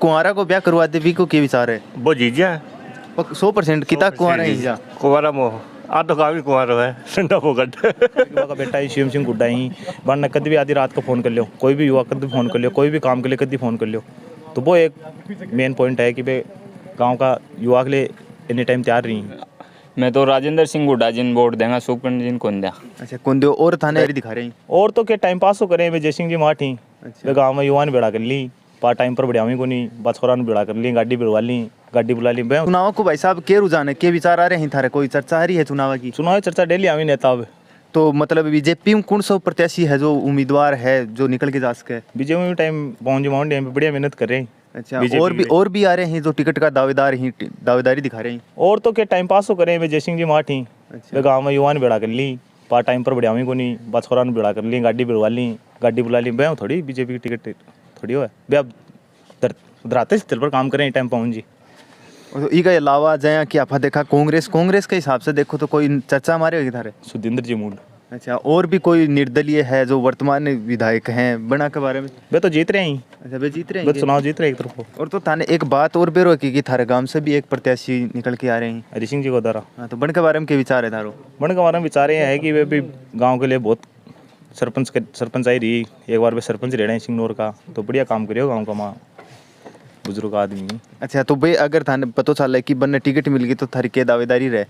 कुंवारा को ब्याह करवा दे भी को के विचार है? वो जीजा 100% किता कुंवारा ही जा कुंवारा मोह आ तो काफी कुंवारो है ठंडा पोकट युवा का बेटा ही शिवम सिंह गुड्डा ही वरना कभी भी आधी रात को फ़ोन कर लियो, कोई भी युवा कभी फ़ोन कर लियो, कोई भी काम के लिए कभी फ़ोन कर लियो। तो वो एक मेन पॉइंट है कि भाई गांव का युवा के लिए एनी टाइम तैयार रही। मैं तो राजेंद्र सिंह गुड्डा जिन वोट देंगे सुपन जिन कौन दिया। अच्छा कौन दो और थाने दिखा रहे हैं और तो क्या टाइम पास तो करें वे जय सिंह जी माठ ही वे गाँव में युवा ने बेड़ा कर ली पार्ट टाइम पर बढ़िया हुई को नहीं बछोरा ने बेड़ा कर ली गाड़ी बिड़वा ली गाड़ी बुला ली। चुनाव को भाई साहब के रुझान है के विचार आ रहे हैं थारे कोई चर्चा आ रही है चुनाव की? चुनाव चर्चा डेली आवी नेता अब तो मतलब बीजेपी में कौन सा प्रत्याशी है जो उम्मीदवार है जो निकल के जा सके? बीजेपी में टाइम पहुंच माउंट पे बढ़िया मेहनत कर रहे हैं। अच्छा और भी आ रहे हैं जो टिकट का दावेदारी दिखा रहे हैं? और तो क्या टाइम पास तो करें वे जय सिंह जी माठ ही वे गाँव में युवा ने बेड़ा कर ली पार्ट टाइम पर बढ़िया हुई को नहीं बछोरा ने बेड़ा कर ली गाड़ी बिड़वा ली गाड़ी बुला ली। मैं थोड़ी बीजेपी की टिकट थोड़ी हो है वे अब दराते स्थल पर काम करें टाइम पहुँच जी। तो इसके अलावा जया कि आप देखा कांग्रेस के हिसाब से देखो तो कोई चर्चा हमारे होगी थारे? सुधिंदर जी मूड। अच्छा और भी कोई निर्दलीय है जो वर्तमान विधायक हैं बना के बारे में? वे तो जीत रहे हैं। अच्छा वे जीत रहे वे हैं चुनाव जीत रहे हैं एक तरफ। और तो थाने एक बात और बेरो कि थारे गांव से भी एक प्रत्याशी निकल के आ रहे हैं हरि सिंह जी को द्वारा। हाँ तो बन के बारे में क्या विचार है थारो? बन के बारे में विचार ये है कि वे भी गाँव के लिए बहुत सरपंच आई रही एक बार वे सरपंच रह रहे हैं सिंगनौर का तो बढ़िया काम करियो गाँव का माँ बुजुर्ग आदमी। अच्छा तो भाई अगर थाने पता चला है कि बनने टिकट मिल गई तो थारी के दावेदारी रहे?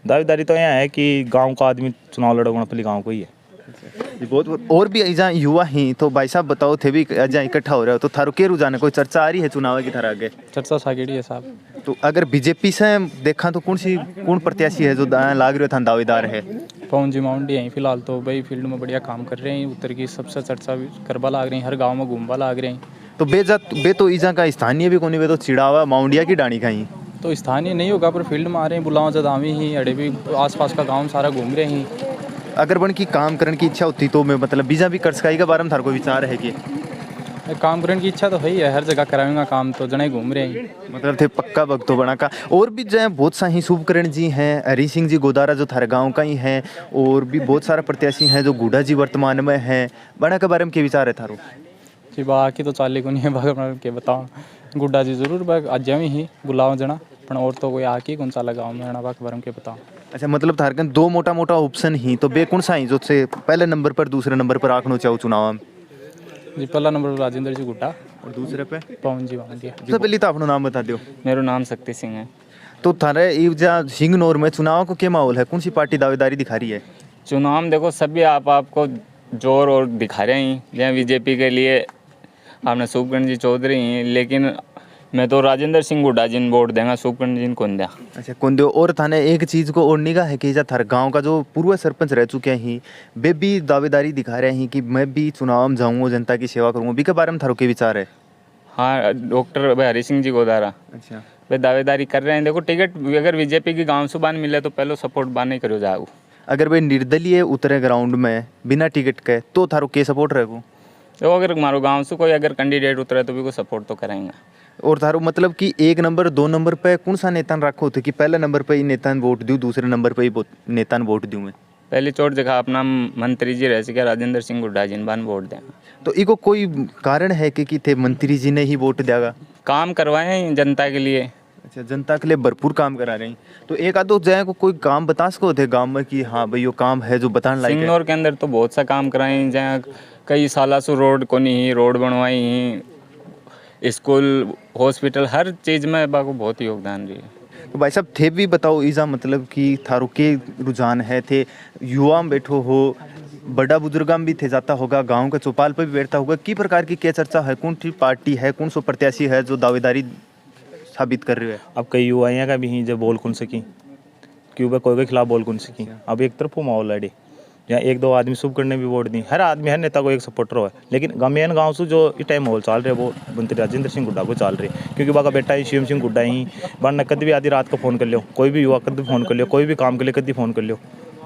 दावेदारी तो यहाँ है कि गांव का आदमी चुनाव लड़ोगे पहले गांव को ही है। ये बहुत और भी ऐसा युवा ही तो भाई साहब बताओ थे भी अजा इकट्ठा हो रहे हो तो थारो के रुझान है कोई चर्चा आ रही है चुनाव की थारा आगे? चर्चा सागेड़ी है साहब। तो अगर बीजेपी से देखा तो कौन प्रत्याशी है जो लाग रहे हो था दावेदार है? पवन जी माउंडी यहीं फिलहाल तो भाई फील्ड में बढ़िया काम कर रहे हैं उत्तर की सबसे चर्चा भी करवा लाग रही है हर गाँव में घूमवा लाग रहे हैं। तो बे तो ईजा का स्थानीय भी कोनी वे तो चिड़ावा माउंडिया की डाणी का ही तो स्थानीय नहीं होगा पर फील्ड में आ रहे हैं बुलाओ जदावी ही अड़े भी आसपास का गांव सारा घूम रहे हैं। अगर बन की काम करने की इच्छा होती तो मैं मतलब बीजा भी कर सकाई के बारे में थारा कोई विचार है कि? काम करने की इच्छा तो है ही है हर जगह कराएंगा काम तो जने घूम रहे हैं मतलब थे पक्का भक्तो बना का। और भी जो है बहुत सा ही शुभकरण जी हैं हरि सिंह जी गोदारा जो थारे गाँव का ही हैं और भी बहुत सारा प्रत्याशी हैं जो गुड्डा जी वर्तमान में हैं बना के बारे में क्या विचार है थारो? जी बाकी तो चाले को नहीं है बाकी के बताओ गुड्डा जी जरूर आज ही बुलाओ जना पर और तो कोई आके कौन सा लगाओ मैं बाकी बारे में के बताओ। अच्छा मतलब थारकन दो मोटा ऑप्शन ही तो बे कौन सा ही जो से पहले नंबर पर दूसरे नंबर पर आखनो चाहो चुनाव में? जी पहला नंबर राजेंद्र जी गुड्डा और दूसरे पे पवन जी मांडिया। सबसे पहले तो अपना नाम बता दो। मेरा नाम शक्ति सिंह है। तो थारे इवजा सिंगनौर में चुनाव को क्या माहौल है? कौन सी पार्टी दावेदारी दिखा रही है? चुनाव देखो सभी आपको जोर और दिखा रहे हैं जहाँ बीजेपी के लिए आपने सुखगण जी चौधरी हैं लेकिन मैं तो राजेंद्र सिंह गुड्डा जिन वोट देंगे सुखगण जिन कौन दिया। अच्छा कौन दो और थाने एक चीज़ को और निगाह है कि थार गांव का जो पूर्व सरपंच रह चुके हैं वे भी दावेदारी दिखा रहे हैं कि मैं भी चुनाव में जाऊँगा जनता की सेवा करूँगा भी के बारे में थारो के विचार है? हाँ डॉक्टर हरि सिंह जी गोदारा अच्छा वे दावेदारी कर रहे हैं। देखो टिकट अगर बीजेपी की गाँव से बान मिले तो पहले सपोर्ट बान नहीं करो जाओ। अगर वे निर्दलीय उतरे ग्राउंड में बिना टिकट के तो थारो के सपोर्ट रहेगो? तो अगर हमारे गांव से कोई अगर कैंडिडेट उतरे तो भी को सपोर्ट तो करेंगे। और थारो मतलब कि एक नंबर दो नंबर पे कौन सा नेता रखो थे कि पहले नंबर पे ही नेता ने वोट दूँ दूसरे नंबर पे ही नेता ने वोट दूँ मैं? पहली चोट जगह अपना मंत्री जी रह सके राजेंद्र सिंह गुड्डा जिन बान वोट दें। तो इको कोई कारण है कि थे मंत्री जी ने ही वोट देगा? काम करवाए हैं जनता के लिए। अच्छा जनता के लिए भरपूर काम करा रहे हैं तो एक आधो जय को कोई काम बता सको थे गांव में कि हाँ भाई यो काम है जो बताने लायक है? सिंगनौर के अंदर तो बहुत सा काम कराए हैं जहाँ कई साल से रोड को नहीं रोड बनवाई हैं स्कूल हॉस्पिटल हर चीज़ में बाको बहुत योगदान रही है। तो भाई साहब थे भी बताओ ईजा मतलब कि थारो के रुझान है थे युवा में बैठो हो बड़ा बुजुर्गा में भी थे जाता होगा गांव के चौपाल पर भी बैठता होगा की प्रकार की क्या चर्चा है कौन सी पार्टी है कौन सा प्रत्याशी है जो दावेदारी साबित कर रही है? अब कई युवाइयाँ का भी ही जब बोल कौन सकी क्यों वह कोई के खिलाफ बोल कौन सकी। अब एक तरफ वो माहौल है यहाँ एक दो आदमी शुभ करने भी वोट दी हर आदमी हर नेता को एक सपोर्टर है लेकिन गमेन गांव से जो इस टाइम माहौल चल रहे वो मंत्री राजेंद्र सिंह गुड्डा को चल रही क्योंकि वहाँ का बेटा ही शिवम सिंह गुड्डा ही वरना कभी भी आधी रात को फ़ोन कर लियो कोई भी युवा कभी फ़ोन कर लियो कोई भी काम के लिए कभी फ़ोन कर लियो।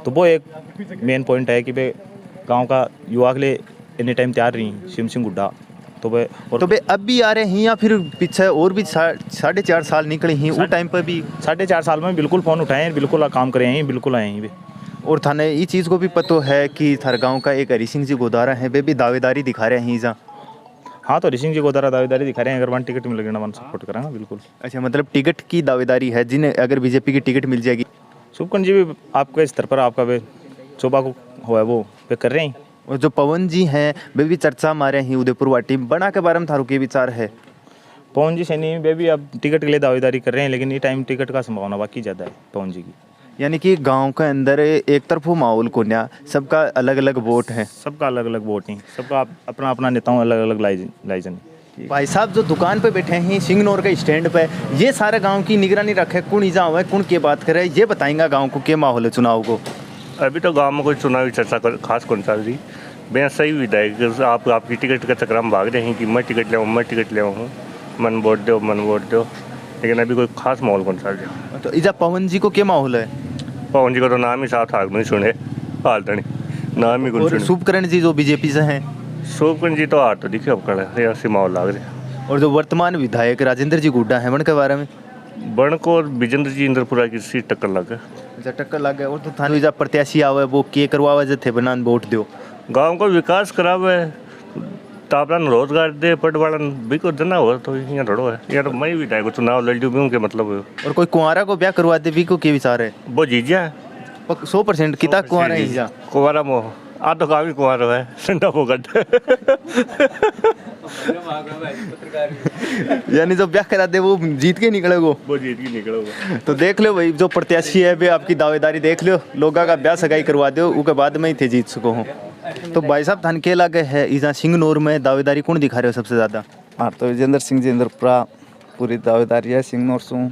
तो वो एक मेन पॉइंट है कि भाई गाँव का युवा के लिए एनी टाइम तैयार रही शिवम सिंह गुड्डा। तो वे अब भी आ रहे हैं या फिर पीछे और भी 4.5 साल निकले हैं उस टाइम पर भी 4.5 साल में बिल्कुल फ़ोन उठाए हैं बिल्कुल काम करे हैं बिल्कुल आए हैं वे। और थाने ये चीज़ को भी पता है कि थार गाँव का एक हरि सिंह जी गोदारा है वे भी दावेदारी दिखा रहे हैं ईजा? हाँ तो हरी सिंह जी को उधर दावेदारी दिखा रहे हैं, अगर वन टिकट मिलेगी ना वन सपोर्ट करेंगे बिल्कुल। अच्छा, मतलब टिकट की दावेदारी है, जिन्हें अगर बीजेपी की टिकट मिल जाएगी। शुभकर्ण जी भी आपके स्तर पर आपका वे चोपा को हुआ है वो वे कर रहे हैं। और जो पवन जी हैं वे भी चर्चा मारे हैं उदयपुर वाटी बना के बारे में थारू के विचार है। पवन जी सैनी वे भी अब टिकट के लिए दावेदारी कर रहे हैं, लेकिन ये टाइम टिकट का संभावना बाकी ज़्यादा है पवन जी की। यानी कि गांव के अंदर एक तरफ माहौल को न्या, सबका अलग अलग वोट है। सबका अलग अलग वोट नहीं, सबका अपना अपना नेताओं अलग अलग लाइजन। भाई साहब जो दुकान पे बैठे हैं सिंगनौर के स्टैंड पे, ये सारे गांव की निगरानी रखे, कौन इजा हुआ है, कौन की बात करे, ये बताएंगा गांव को क्या माहौल है चुनाव को। अभी तो गांव में कोई चुनावी चर्चा खास कौन चल रही। मैं सही विधायक आप आपकी टिकट का चक्कर में भाग रहे हैं कि मैं टिकट ले आऊँ, मन वोट दो, लेकिन अभी कोई खास माहौल कौन चल रहा। तो इजा पवन जी को क्या माहौल है। पवन जी का तो नाम ही साथ आग नहीं सुने, हाल तनी नाम ही कौन और सुने। शुभकर्ण जी जो बीजेपी से हैं। शुभकर्ण जी तो हार तो दिखे अब कड़े ऐसे माहौल लग रहे। और जो वर्तमान विधायक राजेंद्र जी गुड्डा हैं उनके बारे में। बण को और विजेंद्र जी इंद्रपुरा की सीट टक्कर लग गए। अच्छा, टक्कर लग गया। और तो थाने इजा प्रत्याशी आवे वो के करवावे जथे बनान वोट दो। गांव को विकास करावे, तापरान रोजगार दे, पटवाड़न भी को जना हो तो यहाँ रड़ो है यार। मैं विधायक को चुनाव लड़ लूँ भी के मतलब है। और कोई कुंवारा को ब्याह करवा दे भी को के विचार है। वो जीजा है 100% किता कुंवारा है इजा। कुंवारा मोह आ तो काफी कुंवारा है संडा फोकट। यानी जो ब्याह करा दे वो जीत के निकलेगो। वो जीत के निकलोगे। तो देख लो भाई, जो प्रत्याशी है वे आपकी दावेदारी देख लो, लोगा का ब्याह सगाई करवा दो, उसके बाद में ही थे जीत सको हो। तो भाई साहब थान के लागे है इजा सिंगनौर में दावेदारी कौन दिखा रहे हो सबसे ज्यादा। हाँ तो विजेंद्र सिंह जी इंद्रपुरा पूरी दावेदारी है सिंगनौर से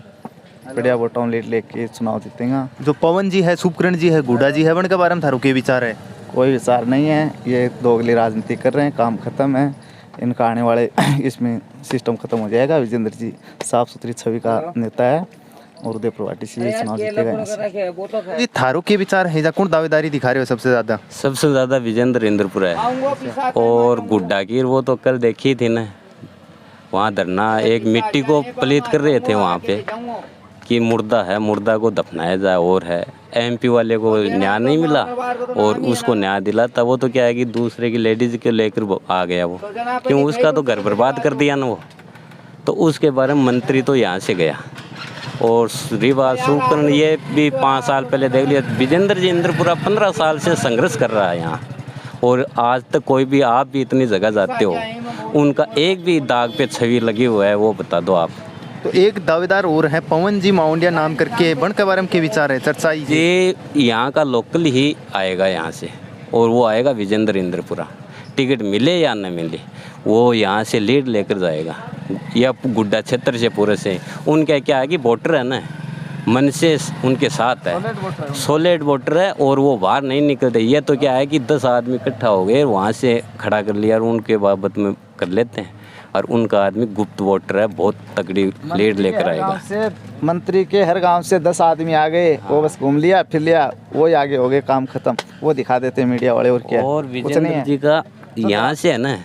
बढ़िया वोटों लीड लेके चुनाव जीतेगा। जो पवन जी है, शुभकर्ण जी है, गुड्डा जी है, उनके बारे में थारो के विचार है। कोई विचार नहीं है, ये दोगली राजनीति कर रहे हैं, काम खत्म है इनका, आने वाले इसमें सिस्टम खत्म हो जाएगा। विजेंद्र जी साफ सुथरी छवि का नेता है और उदयपुर वाटी से चुनाव जीतेगा। ये थारो के विचार है, कौन दावेदारी दिखा रहे हो सबसे ज्यादा। सबसे ज़्यादा विजेंद्र इंद्रपुरा है और गुड्डा की वो तो कल देखी थी ना, वहाँ धरना एक मिट्टी को पलीत कर रहे थे वहाँ पे कि मुर्दा है, मुर्दा को दफनाया जाए। और है एमपी वाले को न्याय नहीं मिला और उसको न्याय दिला था, वो तो क्या है कि दूसरे की लेडीज के लेकर आ गया वो, क्यों उसका तो घर बर्बाद कर दिया ना वो। तो उसके बारे में मंत्री तो यहाँ से गया। और रिवाज शुभकर्ण ये भी 5 साल पहले देख लिया। विजेंद्र जी इंद्रपुरा 15 साल से संघर्ष कर रहा है यहाँ, और आज तक कोई भी, आप भी इतनी जगह जाते हो, उनका एक भी दाग पे छवि लगी हुआ है वो बता दो आप। तो एक दावेदार और है पवन जी माउंडिया नाम करके, बन के बारे में के विचार है चर्चा। ये यहाँ का लोकल ही आएगा यहाँ से, और वो आएगा विजेंद्र इंद्रपुरा, टिकट मिले या न मिले वो यहाँ से लीड लेकर जाएगा। या गुड्डा क्षेत्र से पूरे से उनका क्या है कि वोटर है ना, मन से उनके साथ है, सॉलिड वोटर है, और वो बाहर नहीं निकलते। ये तो क्या है कि 10 आदमी इकट्ठा हो गए वहाँ से खड़ा कर लिया और उनके बाबत में कर लेते हैं, और उनका आदमी गुप्त वोटर है, बहुत तगड़ी लीड लेकर आएगा। से मंत्री के हर गांव से 10 आदमी आ गए, वो बस घूम लिया फिर लिया, वो ही आगे हो गए, काम खत्म, वो दिखा देते हैं मीडिया वाले। और क्या और विजेंद्र जी का यहाँ से है ना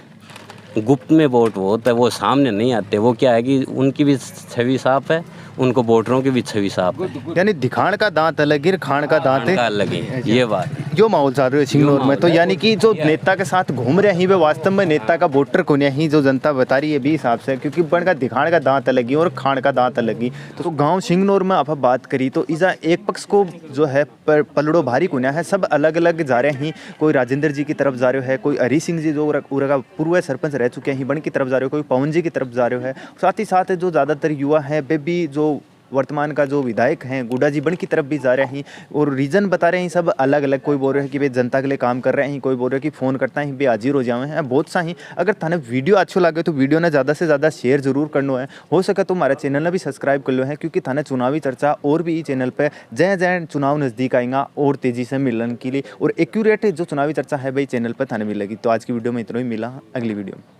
गुप्त में वोट होता है, वो सामने नहीं आते। वो क्या है कि उनकी भी छवि साफ है, उनको वोटरों की भी छवि साफ है। यानी दिखाण का दांत अलग है, खान का दांत है अलग है, ये बात। जो माहौल चल रहा है सिंगनौर में, तो यानी कि जो नेता के साथ घूम रहे हैं वे वास्तव में नेता का वोटर को नहीं, जो जनता बता रही है भी हिसाब से, क्योंकि बन का दिखाण का दांत अलग ही और खान का दांत अलग ही। तो गांव सिंगनौर में आप बात करी तो इजा एक पक्ष को जो है पलड़ो भारी कुन्या है, सब अलग अलग जा रहे हैं। कोई राजेंद्र जी की तरफ जा रहे है, कोई हरी सिंह जी जो उरगा पूर्व सरपंच रह चुके हैं बन की तरफ जा रहे हो, कोई पवन जी की तरफ जा रहे है। साथ ही साथ जो ज़्यादातर युवा है वे भी जो वर्तमान का जो विधायक हैं गुड्डा जी बन की तरफ भी जा रहे हैं, और रीज़न बता रहे हैं सब अलग अलग। कोई बोल रहे हैं कि वे जनता के लिए काम कर रहे हैं, कोई बोल रहे हैं कि फ़ोन करता है वे हाजिर हो जाए हैं, बहुत सा ही। अगर थाने वीडियो अच्छो लगे तो वीडियो ने ज़्यादा से ज़्यादा शेयर जरूर करना है, हो सके तो हमारे चैनल ने भी सब्सक्राइब कर लो है, क्योंकि थाने चुनावी चर्चा और भी चैनल पर जय जय चुनाव नज़दीक आएगा और तेज़ी से मिलने के लिए, और एक्यूरेट जो चुनावी चर्चा है भाई चैनल पर थाने मिलेगी। तो आज की वीडियो में इतना ही, मिला अगली वीडियो में।